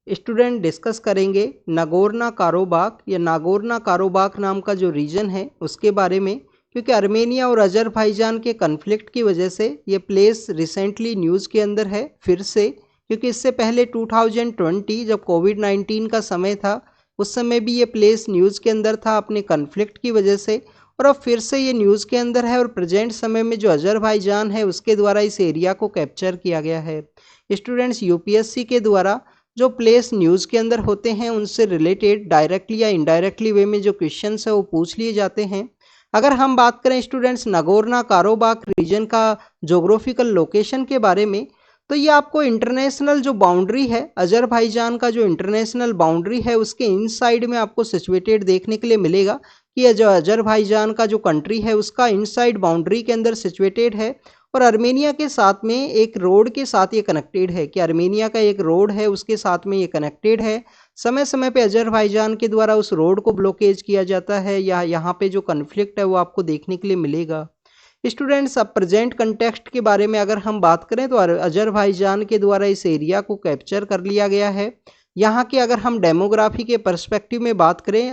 Student discuss करेंगे Nagorno कारोबाख या Nagorno कारोबाख नाम का जो रीजन है उसके बारे में, क्योंकि आर्मेनिया और अजरबैजान के कन्फ्लिक्ट की वजह से ये प्लेस रिसेंटली न्यूज़ के अंदर है फिर से। क्योंकि इससे पहले 2020 जब कोविड-19 का समय था उस समय भी ये प्लेस न्यूज़ के अंदर था अपने कन्फ्लिक्ट की वजह से, और अब फिर से ये न्यूज़ के अंदर है। और प्रेजेंट समय में जो अजरबैजान है उसके द्वारा इस एरिया को कैप्चर किया गया है। स्टूडेंट्स, यूपीएससी के द्वारा जो प्लेस न्यूज़ के अंदर होते हैं उनसे रिलेटेड डायरेक्टली या इनडायरेक्टली वे में जो क्वेश्चंस है वो पूछ लिए जाते हैं। अगर हम बात करें स्टूडेंट्स नागोर्नो कारोबाख रीजन का जोग्राफिकल लोकेशन के बारे में, तो ये आपको इंटरनेशनल जो बाउंड्री है अजरबैजान का जो इंटरनेशनल बाउंड्री है उसके इन साइड में आपको सिचुएटेड देखने के लिए मिलेगा कि ये जो अजरबैजान का जो कंट्री है उसका इनसाइड बाउंड्री के अंदर सिचुएटेड है। और आर्मेनिया के साथ में एक रोड के साथ ये कनेक्टेड है, कि आर्मेनिया का एक रोड है उसके साथ में ये कनेक्टेड है। समय समय पे अजरबैजान के द्वारा उस रोड को ब्लॉकेज किया जाता है, या यहाँ पे जो कन्फ्लिक्ट है वो आपको देखने के लिए मिलेगा। स्टूडेंट्स, अब प्रेजेंट कंटेक्स्ट के बारे में अगर हम बात करें तो अजरबैजान के द्वारा इस एरिया को कैप्चर कर लिया गया है। यहाँ के अगर हम डेमोग्राफी के पर्सपेक्टिव में बात करें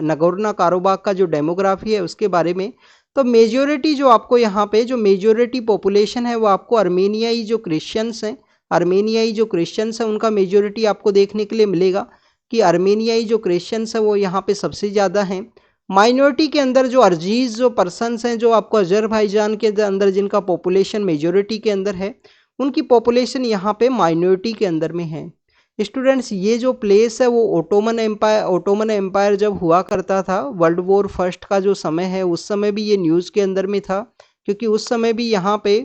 नागोर्नो कारोबाख का जो डेमोग्राफी है उसके बारे में, तो मेजोरिटी जो आपको यहाँ पे जो मेजोरिटी पॉपुलेशन है वो आपको आर्मेनियाई जो क्रिश्चियंस हैं, आर्मेनियाई जो क्रिश्चियंस हैं उनका मेजोरिटी आपको देखने के लिए मिलेगा कि आर्मेनियाई जो क्रिश्चियंस हैं वो यहाँ पे सबसे ज़्यादा हैं। माइनॉरिटी के अंदर जो अर्जीज जो पर्सन्स हैं जो आपको अजरबैजान के अंदर जिनका पॉपुलेशन मेजोरिटी के अंदर है उनकी पॉपुलेशन यहाँ पे माइनॉरिटी के अंदर में है। स्टूडेंट्स, ये जो प्लेस है वो ओटोमन एम्पायर जब हुआ करता था वर्ल्ड वॉर फर्स्ट का जो समय है उस समय भी ये न्यूज़ के अंदर में था, क्योंकि उस समय भी यहाँ पे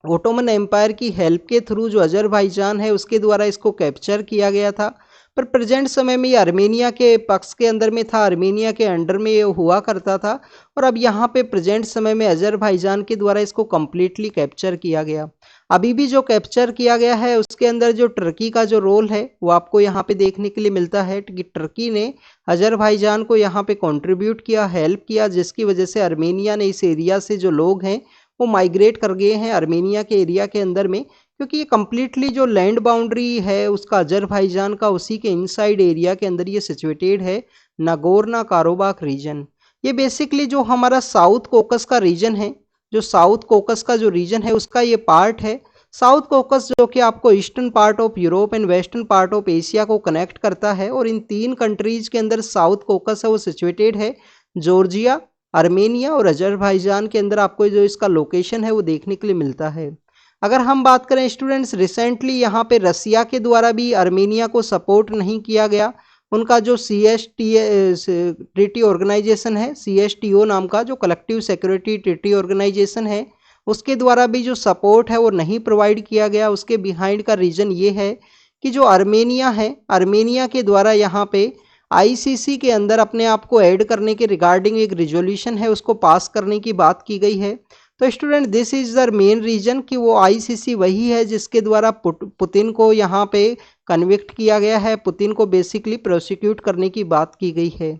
ओटोमन एम्पायर की हेल्प के थ्रू जो अजरबैजान है उसके द्वारा इसको कैप्चर किया गया था। पर प्रेजेंट समय में ये आर्मेनिया के पक्ष के अंदर में था, आर्मेनिया के अंडर में ये हुआ करता था, और अब यहाँ पे प्रेजेंट समय में अजरबैजान के द्वारा इसको कम्प्लीटली कैप्चर किया गया। अभी भी जो कैप्चर किया गया है उसके अंदर जो टर्की का जो रोल है वो आपको यहाँ पे देखने के लिए मिलता है कि टर्की ने अजरबैजान को यहाँ पे कंट्रीब्यूट किया, हेल्प किया, जिसकी वजह से आर्मेनिया ने इस एरिया से जो लोग हैं वो माइग्रेट कर गए हैं आर्मेनिया के एरिया के अंदर में, क्योंकि ये कम्प्लीटली जो लैंड बाउंड्री है उसका अजरबैजान का उसी के इनसाइड एरिया के अंदर ये सिचुएटेड है नागोर्नो कारोबाख रीजन। ये बेसिकली जो हमारा साउथ कोकस का रीजन है, जो साउथ कोकस का जो रीजन है उसका ये पार्ट है। साउथ कोकस जो कि आपको eastern part of Europe and western part of Asia को कनेक्ट करता है, और इन तीन कंट्रीज के अंदर साउथ कोकस है वो सिचुएटेड है। जॉर्जिया, आर्मेनिया और अजरबैजान के अंदर आपको जो इसका लोकेशन है वो देखने के लिए मिलता है। अगर हम बात करें स्टूडेंट्स, रिसेंटली यहाँ पे रसिया के द्वारा भी आर्मेनिया को सपोर्ट नहीं किया गया। उनका जो ट्रीटी ऑर्गेनाइजेशन है, CSTO नाम का जो कलेक्टिव सिक्योरिटी ट्रीटी ऑर्गेनाइजेशन है, उसके द्वारा भी जो सपोर्ट है वो नहीं प्रोवाइड किया गया। उसके बिहाइंड का रीज़न ये है कि जो आर्मेनिया है, आर्मेनिया के द्वारा यहाँ पे ICC के अंदर अपने आप को ऐड करने के रिगार्डिंग एक रिजोल्यूशन है उसको पास करने की बात की गई है। तो student, this is the main reason कि वो ICC वही है जिसके द्वारा पुतिन को यहाँ पे कन्विक्ट किया गया है, पुतिन को बेसिकली प्रोसिक्यूट करने की बात की गई है।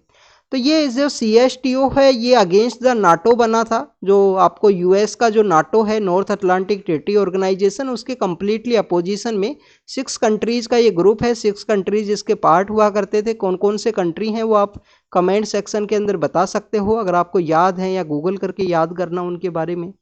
तो ये जो CSTO है ये अगेंस्ट द नाटो बना था, जो आपको US का जो नाटो है, नॉर्थ अटलांटिक ट्रीटी ऑर्गेनाइजेशन, उसके कम्प्लीटली अपोजिशन में 6 कंट्रीज का ये ग्रुप है। 6 कंट्रीज इसके पार्ट हुआ करते थे। कौन कौन से कंट्री हैं वो आप कमेंट सेक्शन के अंदर बता सकते हो अगर आपको याद है, या गूगल करके याद करना उनके बारे में।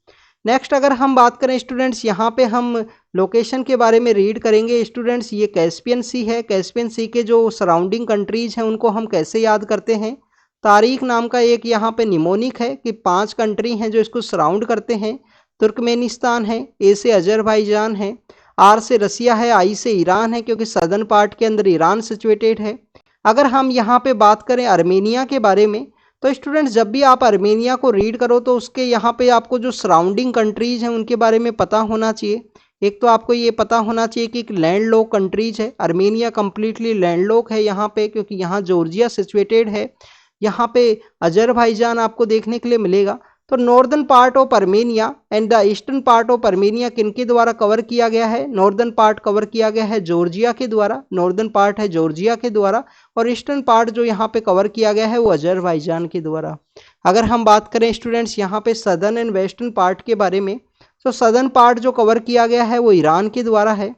नेक्स्ट अगर हम बात करें स्टूडेंट्स, यहाँ पे हम लोकेशन के बारे में रीड करेंगे स्टूडेंट्स। ये कैस्पियन सी है, कैस्पियन सी के जो सराउंडिंग कंट्रीज हैं उनको हम कैसे याद करते हैं। तारीख नाम का एक यहाँ पे निमोनिक है कि 5 कंट्री हैं जो इसको सराउंड करते हैं। तुर्कमेनिस्तान है, ए से अजरबैजान है, आर से रसिया है, आई से ईरान है, क्योंकि सदर्न पार्ट के अंदर ईरान सिचुएटेड है। अगर हम यहाँ पे बात करें आर्मेनिया के बारे में, तो स्टूडेंट्स जब भी आप आर्मेनिया को रीड करो तो उसके यहाँ पे आपको जो सराउंडिंग कंट्रीज हैं उनके बारे में पता होना चाहिए। एक तो आपको ये पता होना चाहिए कि लैंड लॉक कंट्रीज है, आर्मेनिया कम्प्लीटली लैंड लॉक है यहाँ पे, क्योंकि यहाँ जॉर्जिया सिचुएटेड है, यहाँ पे अजरबैजान आपको देखने के लिए मिलेगा। तो northern part of Armenia and the eastern part of Armenia किनके द्वारा कवर किया गया है? नॉर्दर्न पार्ट कवर किया गया है जॉर्जिया के द्वारा, नॉर्दर्न पार्ट है जॉर्जिया के द्वारा, और ईस्टर्न पार्ट जो यहाँ पे कवर किया गया है वो अजरबैजान के द्वारा। अगर हम बात करें स्टूडेंट्स यहाँ पे सदर्न एंड वेस्टर्न पार्ट के बारे में, तो सदर्न पार्ट जो कवर किया गया है वो ईरान के द्वारा है,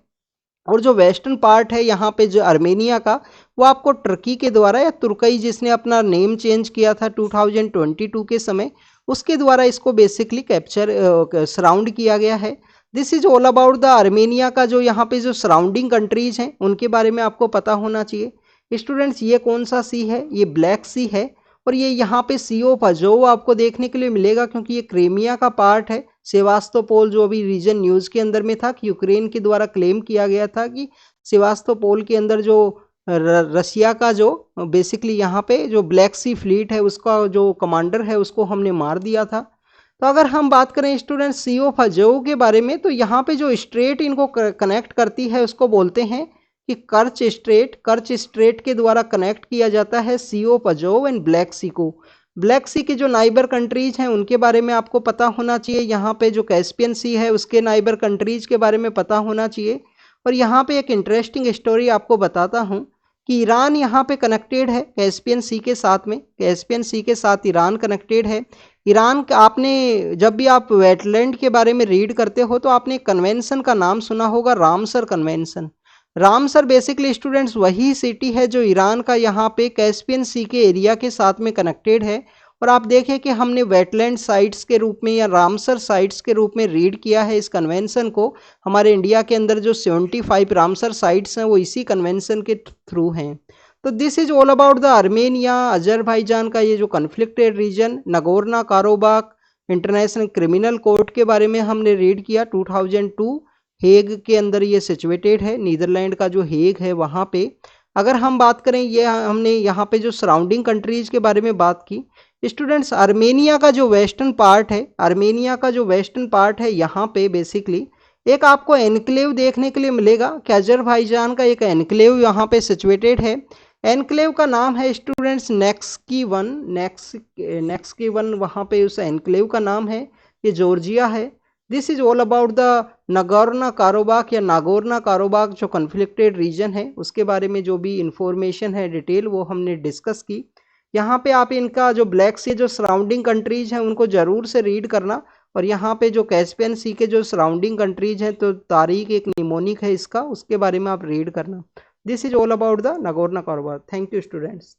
और जो वेस्टर्न पार्ट है यहाँ पे जो आर्मेनिया का, वो आपको टर्की के द्वारा या तुर्कई जिसने अपना नेम चेंज किया था 2022 के समय, उसके द्वारा इसको बेसिकली कैप्चर सराउंड किया गया है। This is all about the Armenia का जो यहाँ पे जो सराउंडिंग कंट्रीज हैं उनके बारे में आपको पता होना चाहिए। स्टूडेंट्स ये कौन सा सी है, ये ब्लैक सी है, और ये यहाँ पे सी ऑफ अजोव आपको देखने के लिए मिलेगा क्योंकि ये क्रीमिया का पार्ट है। सेवास्तोपोल जो अभी रीजन न्यूज के अंदर में था कि यूक्रेन के द्वारा क्लेम किया गया था कि सेवास्तोपोल के अंदर जो रसिया का जो बेसिकली यहाँ पे जो ब्लैक सी फ्लीट है उसका जो कमांडर है उसको हमने मार दिया था। तो अगर हम बात करें स्टूडेंट सी ऑफ अजोव के बारे में, तो यहाँ पे जो स्ट्रेट इनको कनेक्ट करती है उसको बोलते हैं कि कर्च स्ट्रेट के द्वारा कनेक्ट किया जाता है सी ऑफ अजोव एंड ब्लैक सी को। ब्लैक सी के जो नाइबर कंट्रीज हैं उनके बारे में आपको पता होना चाहिए। यहाँ पे जो कैस्पियन सी है उसके नाइबर कंट्रीज के बारे में पता होना चाहिए। और यहाँ पे एक इंटरेस्टिंग स्टोरी आपको बताता हूँ कि ईरान यहाँ पे कनेक्टेड है कैस्पियन सी के साथ में, कैस्पियन सी के साथ ईरान कनेक्टेड है। ईरान का आपने जब भी आप वेटलैंड के बारे में रीड करते हो तो आपने कन्वेंशन का नाम सुना होगा, Ramsar convention. Ramsar basically students वही सिटी है जो ईरान का यहाँ पे कैस्पियन सी के एरिया के साथ में कनेक्टेड है। और आप देखें कि हमने वेटलैंड साइट्स के रूप में या रामसर साइट्स के रूप में रीड किया है इस कन्वेंशन को। हमारे इंडिया के अंदर जो 75 रामसर साइट्स हैं वो इसी कन्वेंशन के थ्रू हैं। तो this is all about the Armenia Azerbaijan का ये जो conflicted region, Nagorno Karabakh international criminal court के बारे में हमने रीड किया 2002 हेग के अंदर ये सिचुएटेड है, नीदरलैंड का जो हेग है वहाँ पे। अगर हम बात करें, ये हमने यहाँ पे जो सराउंडिंग कंट्रीज के बारे में बात की। स्टूडेंट्स आर्मेनिया का जो वेस्टर्न पार्ट है, आर्मेनिया का जो वेस्टर्न पार्ट है यहाँ पे बेसिकली एक आपको एनक्लेव देखने के लिए मिलेगा कि अजरबैजान का एक एनक्लेव यहाँ पे सिचुएटेड है। एनक्लेव का नाम है स्टूडेंट्स नेक्स्की वन वहाँ पे उस एनक्लेव का नाम है, ये जॉर्जिया है। This is all about the Nagorno Karabakh या नागोर्नो काराबाख जो कन्फ्लिक्टेड रीजन है उसके बारे में जो भी इंफॉर्मेशन है डिटेल वो हमने डिस्कस की। यहाँ पे आप इनका जो ब्लैक सी जो सराउंडिंग कंट्रीज हैं उनको ज़रूर से रीड करना। और यहाँ पे जो कैस्पियन सी के जो सराउंडिंग कंट्रीज हैं तो तारीख एक निमोनिक है इसका, उसके बारे में आप रीड करना। This is all about the Nagorno Karabakh. Thank you students.